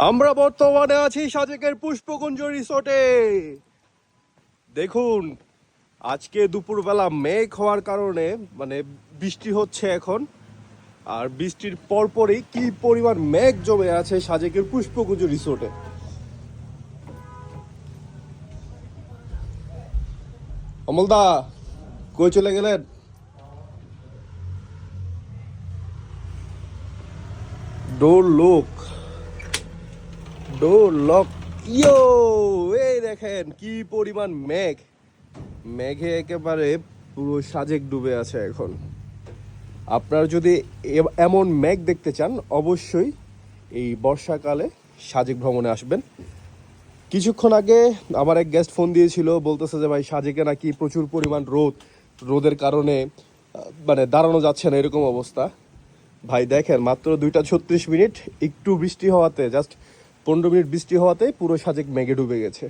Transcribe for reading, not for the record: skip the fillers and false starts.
আমরা বর্তমানে আছি সাজেকের পুষ্পকুঞ্জ রিসোর্টে। দেখুন, আজকে দুপুরবেলা মেঘ হওয়ার কারণে মানে বৃষ্টি হচ্ছে এখন, আর বৃষ্টির পরপরই কি পরিমাণ মেঘ জমে আছে সাজেকের পুষ্পকুঞ্জ রিসোর্টে। অমলদা, কই চলে গেলেন? Door lock, door lock. ইয়ো, এই দেখেন কি পরিমাণ মেঘ, মেঘে একেবারে পুরো সাজেক ডুবে আছে এখন। আপনারা যদি এমন মেঘ দেখতে চান, অবশ্যই এই বর্ষাকালে সাজেক ভ্রমণে আসবেন। কিছুক্ষণ আগে আমার এক গেস্ট ফোন দিয়েছিল, বলতেছে যে ভাই সাজেকে নাকি প্রচুর পরিমাণ রোদের কারণে মানে দাঁড়ানো যাচ্ছে না, এরকম অবস্থা। ভাই দেখেন, মাত্র 2টা 36 মিনিট একটু বৃষ্টি হওয়াতে, জাস্ট 15 মিনিট বৃষ্টি হওয়াতে পুরো সাজেক মেঘে ডুবে গেছে।